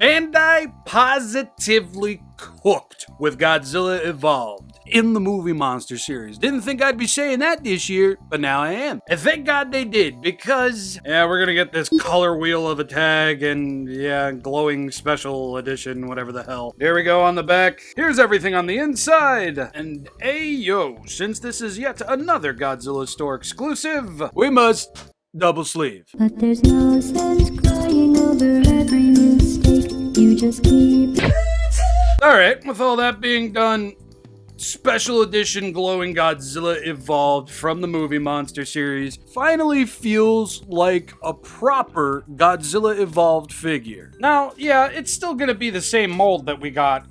Bandai positively cooked with Godzilla Evolved in the movie monster series. Didn't think I'd be saying that this year, but now I am. And thank God they did, because, yeah, we're gonna get this color wheel of a tag and, yeah, glowing special edition, whatever the hell. There we go on the back. Here's everything on the inside. And ayo, since this is yet another Godzilla store exclusive, we must double sleeve. But there's no sense crying over every mistake. You just keep. Alright, with all that being done, special edition glowing Godzilla Evolved from the movie monster series finally feels like a proper Godzilla Evolved figure. Now, yeah, it's still gonna be the same mold that we got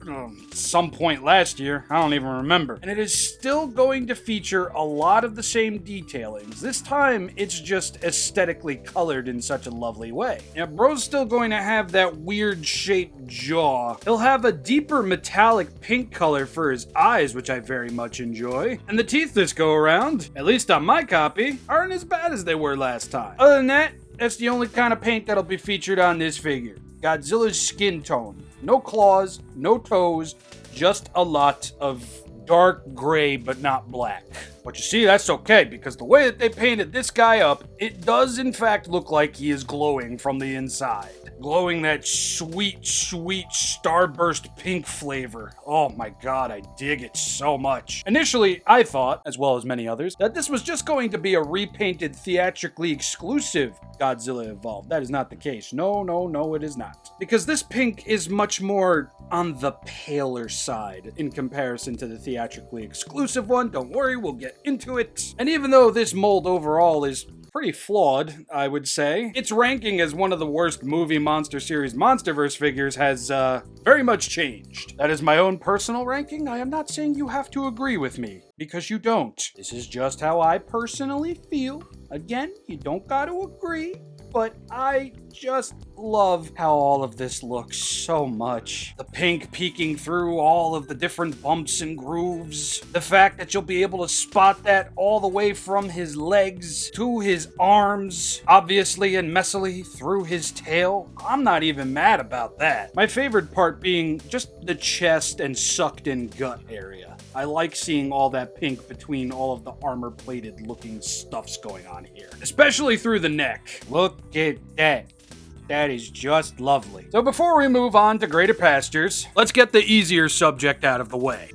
some point last year, I don't even remember. And it is still going to feature a lot of the same detailings. This time, it's just aesthetically colored in such a lovely way. Yeah, bro's still going to have that weird shaped jaw. He'll have a deeper metallic pink color for his eyes, which I very much enjoy. And the teeth this go around, at least on my copy, aren't as bad as they were last time. Other than that, that's the only kind of paint that'll be featured on this figure. Godzilla's skin tone. No claws, no toes, just a lot of dark gray but not black. But you see, that's okay, because the way that they painted this guy up, it does in fact look like he is glowing from the inside. Glowing that sweet, sweet starburst pink flavor. Oh my god, I dig it so much. Initially, I thought, as well as many others, that this was just going to be a repainted, theatrically exclusive Godzilla Evolved. That is not the case. No, no, no, it is not. Because this pink is much more on the paler side in comparison to the theatrically exclusive one. Don't worry, we'll get into it. And even though this mold overall is pretty flawed, I would say, its ranking as one of the worst movie monster series Monsterverse figures has very much changed. That is my own personal ranking. I am not saying you have to agree with me, because you don't. This is just how I personally feel. Again, you don't gotta agree, but I just love how all of this looks so much. The pink peeking through all of the different bumps and grooves. The fact that you'll be able to spot that all the way from his legs to his arms, obviously and messily through his tail. I'm not even mad about that. My favorite part being just the chest and sucked in gut area. I like seeing all that pink between all of the armor-plated looking stuffs going on here. Especially through the neck. Look at that. That is just lovely. So before we move on to greater pastures, let's get the easier subject out of the way.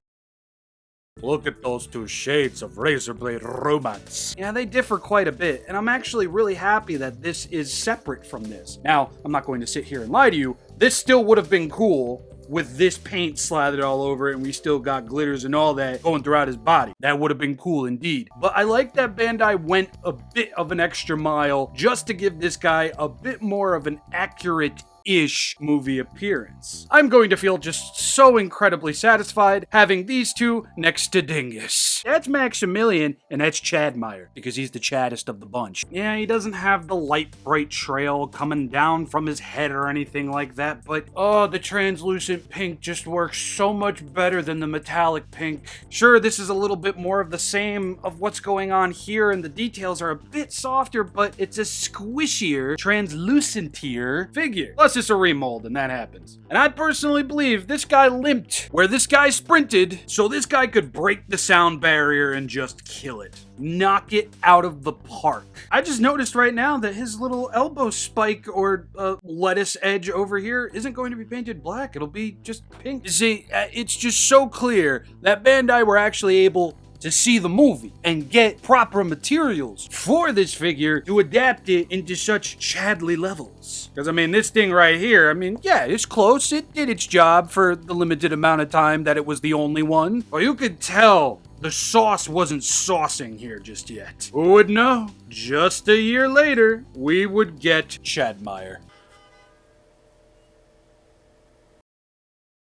Look at those two shades of razorblade romance. Yeah, they differ quite a bit, and I'm actually really happy that this is separate from this. Now, I'm not going to sit here and lie to you. This still would have been cool with this paint slathered all over it and we still got glitters and all that going throughout his body. That would have been cool indeed. But I like that Bandai went a bit of an extra mile just to give this guy a bit more of an accurate-ish movie appearance. I'm going to feel just so incredibly satisfied having these two next to Dingus. That's Maximilian, and that's Chadmeyer, because he's the chaddest of the bunch. Yeah, he doesn't have the light, bright trail coming down from his head or anything like that, but oh, the translucent pink just works so much better than the metallic pink. Sure, this is a little bit more of the same of what's going on here, and the details are a bit softer, but it's a squishier, translucentier figure. Plus, it's a remold, and that happens. And I personally believe this guy limped where this guy sprinted, so this guy could break the sound barrier and just kill it. Knock it out of the park. I just noticed right now that his little elbow spike or lettuce edge over here isn't going to be painted black. It'll be just pink. You see, it's just so clear that Bandai were actually able to see the movie and get proper materials for this figure to adapt it into such Chadley levels. Because, I mean, this thing right here, I mean, yeah, it's close. It did its job for the limited amount of time that it was the only one. But you could tell the sauce wasn't saucing here just yet. Who would know? Just a year later, we would get Chadmeyer.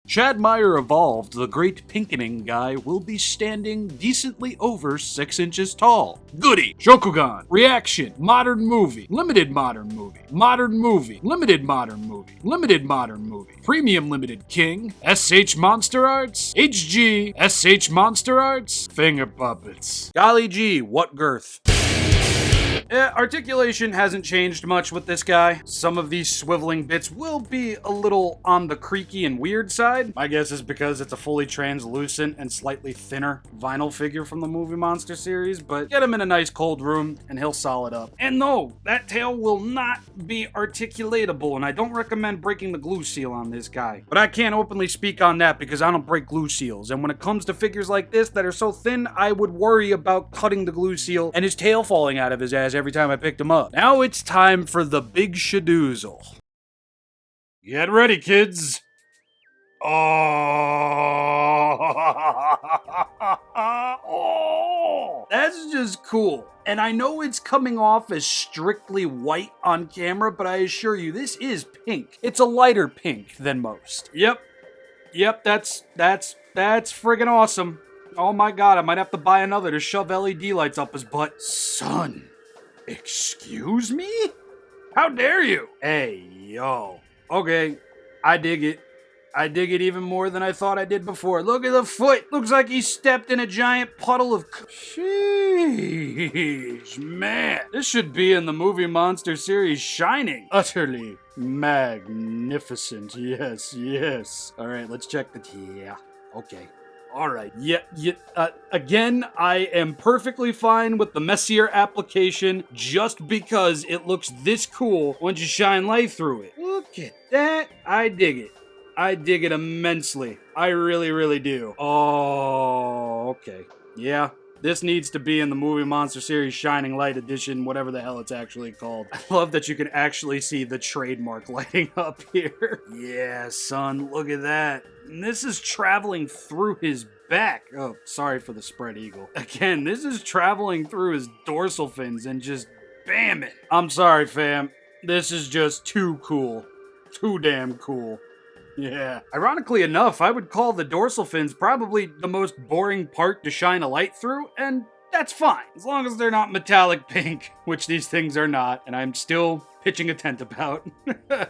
Chadmeyer Evolved, the great pinkening guy, will be standing decently over 6 inches tall. Goody! Shokugan. Reaction. Modern movie. Limited modern movie. Modern movie. Limited modern movie. Limited modern movie. Premium limited king. SH Monster Arts. HG. SH Monster Arts. Finger puppets. Golly gee, what girth. Articulation hasn't changed much with this guy. Some of these swiveling bits will be a little on the creaky and weird side. My guess is because it's a fully translucent and slightly thinner vinyl figure from the Movie Monster series, but get him in a nice cold room and he'll solid up. And no, that tail will not be articulatable, and I don't recommend breaking the glue seal on this guy. But I can't openly speak on that because I don't break glue seals, and when it comes to figures like this that are so thin, I would worry about cutting the glue seal and his tail falling out of his ass every time I picked him up. Now it's time for the big shadoozle. Get ready, kids. Oh, that's just cool. And I know it's coming off as strictly white on camera, but I assure you, this is pink. It's a lighter pink than most. Yep, that's friggin' awesome. Oh my god, I might have to buy another to shove LED lights up his butt. Son, excuse me? How dare you? Hey, yo. Okay, I dig it. I dig it even more than I thought I did before. Look at the foot. Looks like he stepped in a giant puddle of... Sheesh, man. This should be in the Movie Monster series Shining. Utterly magnificent. Yes. All right, let's check the... Yeah, okay. All right. Again, I am perfectly fine with the messier application just because it looks this cool once you shine light through it. Look at that. I dig it. I dig it immensely. I really, really do. Oh, okay. Yeah, this needs to be in the Movie Monster series Shining Light Edition, whatever the hell it's actually called. I love that you can actually see the trademark lighting up here. Yeah, son, look at that. And this is traveling through his back. Oh, sorry for the spread eagle. Again, this is traveling through his dorsal fins and just bam it. I'm sorry, fam. This is just too cool. Too damn cool. Yeah. Ironically enough, I would call the dorsal fins probably the most boring part to shine a light through, and that's fine. As long as they're not metallic pink, which these things are not, and I'm still pitching a tent about.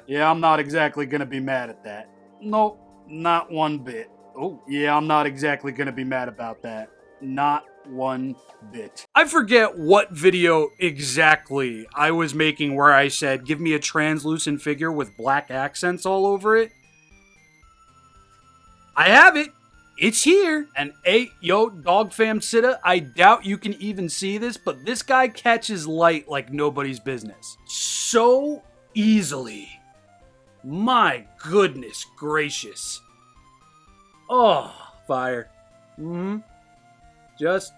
Yeah, I'm not exactly gonna be mad at that. Nope, not one bit. Oh, yeah, I'm not exactly gonna be mad about that. Not one bit. I forget what video exactly I was making where I said, give me a translucent figure with black accents all over it. I have it. It's here. And hey, yo, Dog Fam Sitta, I doubt you can even see this, but this guy catches light like nobody's business. So easily. My goodness gracious. Oh, fire. Just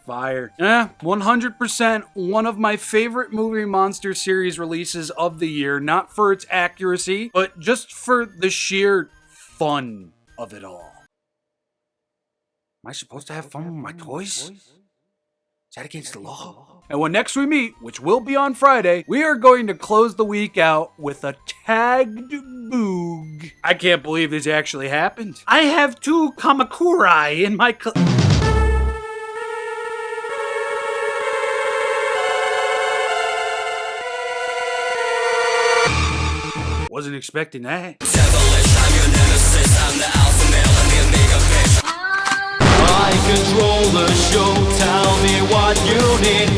fire. 100% one of my favorite Movie Monster series releases of the year, not for its accuracy, but just for the sheer fun of it all. Am I supposed to have fun with my toys? Is that against the law? And when next we meet, which will be on Friday, we are going to close the week out with a tagged boog. I can't believe this actually happened. I have 2 Kamakurai in my Wasn't expecting that. I'm your nemesis, I'm the alpha male and the omega bitch. I control the show, tell me what you need.